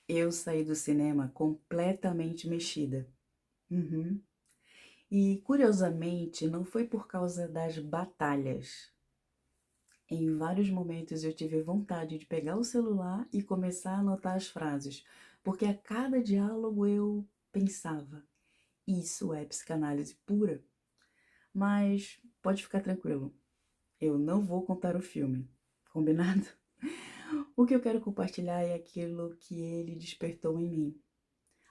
Eu saí do cinema completamente mexida. Uhum. E curiosamente, não foi por causa das batalhas. Em vários momentos eu tive vontade de pegar o celular e começar a anotar as frases, porque a cada diálogo eu pensava, isso é psicanálise pura. Mas pode ficar tranquilo, eu não vou contar o filme, combinado? O que eu quero compartilhar é aquilo que ele despertou em mim.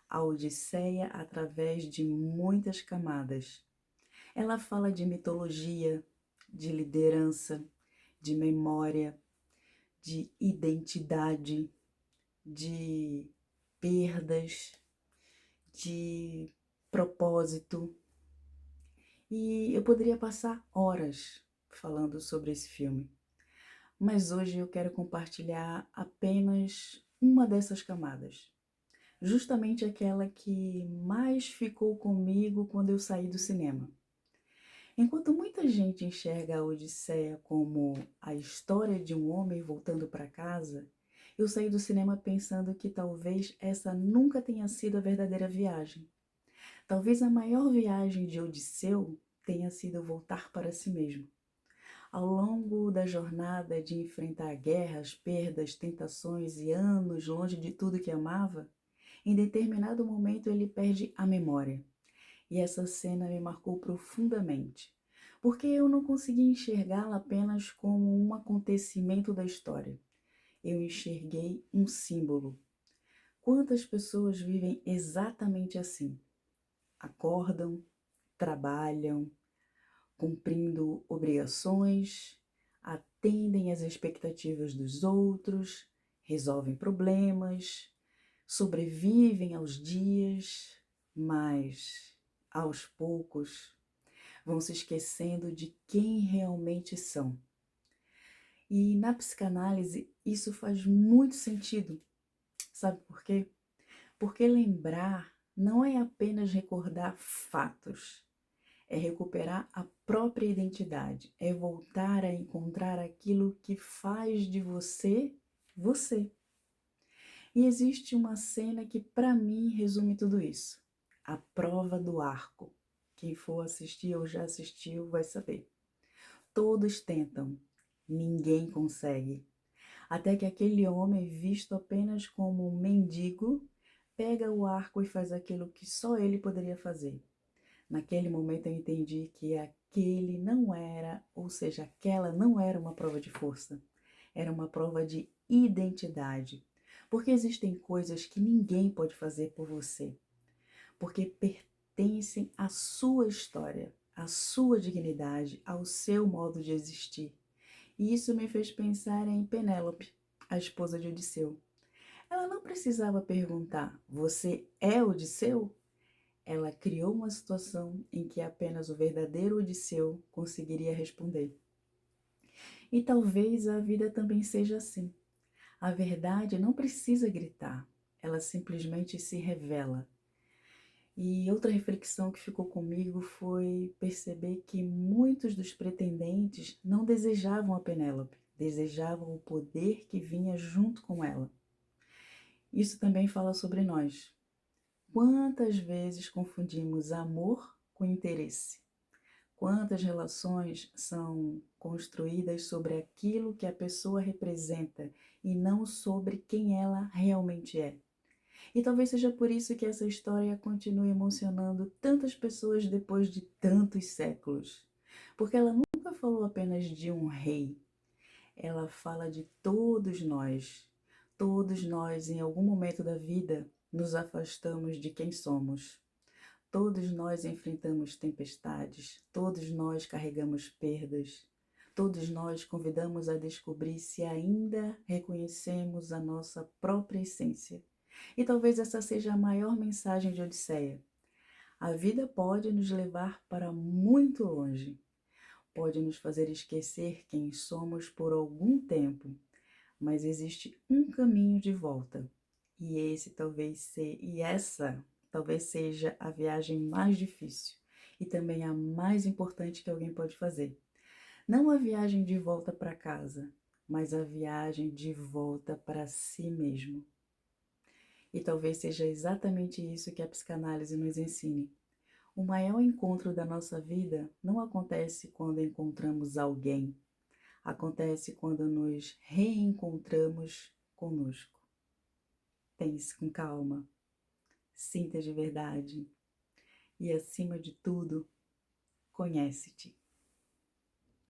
A Odisseia através de muitas camadas. Ela fala de mitologia, de liderança, de memória, de identidade, de perdas, de propósito. E eu poderia passar horas falando sobre esse filme, mas hoje eu quero compartilhar apenas uma dessas camadas. Justamente aquela que mais ficou comigo quando eu saí do cinema. Enquanto muita gente enxerga a Odisseia como a história de um homem voltando para casa, eu saí do cinema pensando que talvez essa nunca tenha sido a verdadeira viagem. Talvez a maior viagem de Odisseu tenha sido voltar para si mesmo. Ao longo da jornada de enfrentar guerras, perdas, tentações e anos longe de tudo que amava, em determinado momento ele perde a memória. E essa cena me marcou profundamente, porque eu não conseguia enxergá-la apenas como um acontecimento da história. Eu enxerguei um símbolo. Quantas pessoas vivem exatamente assim? Acordam, trabalham, cumprindo obrigações, atendem às expectativas dos outros, resolvem problemas, sobrevivem aos dias, mas aos poucos vão se esquecendo de quem realmente são. E na psicanálise isso faz muito sentido. Sabe por quê? Porque lembrar não é apenas recordar fatos, é recuperar a própria identidade, é voltar a encontrar aquilo que faz de você você. E existe uma cena que para mim resume tudo isso. A prova do arco. Quem for assistir ou já assistiu vai saber. Todos tentam, ninguém consegue. Até que aquele homem, visto apenas como um mendigo, pega o arco e faz aquilo que só ele poderia fazer. Naquele momento eu entendi que aquele não era, ou seja, aquela não era uma prova de força, era uma prova de identidade. Porque existem coisas que ninguém pode fazer por você, porque pertencem à sua história, à sua dignidade, ao seu modo de existir. E isso me fez pensar em Penélope, a esposa de Odisseu. Ela não precisava perguntar: você é Odisseu? Ela criou uma situação em que apenas o verdadeiro Odisseu conseguiria responder. E talvez a vida também seja assim. A verdade não precisa gritar, ela simplesmente se revela. E outra reflexão que ficou comigo foi perceber que muitos dos pretendentes não desejavam a Penélope, desejavam o poder que vinha junto com ela. Isso também fala sobre nós. Quantas vezes confundimos amor com interesse? Quantas relações são construídas sobre aquilo que a pessoa representa e não sobre quem ela realmente é? E talvez seja por isso que essa história continue emocionando tantas pessoas depois de tantos séculos. Porque ela nunca falou apenas de um rei, ela fala de todos nós. Todos nós, em algum momento da vida, nos afastamos de quem somos. Todos nós enfrentamos tempestades, todos nós carregamos perdas, todos nós convidamos a descobrir se ainda reconhecemos a nossa própria essência. E talvez essa seja a maior mensagem de Odisseia. A vida pode nos levar para muito longe, pode nos fazer esquecer quem somos por algum tempo, mas existe um caminho de volta. E essa talvez seja a viagem mais difícil e também a mais importante que alguém pode fazer. Não a viagem de volta para casa, mas a viagem de volta para si mesmo. E talvez seja exatamente isso que a psicanálise nos ensine. O maior encontro da nossa vida não acontece quando encontramos alguém, acontece quando nos reencontramos conosco. Pense com calma, sinta de verdade e, acima de tudo, conhece-te.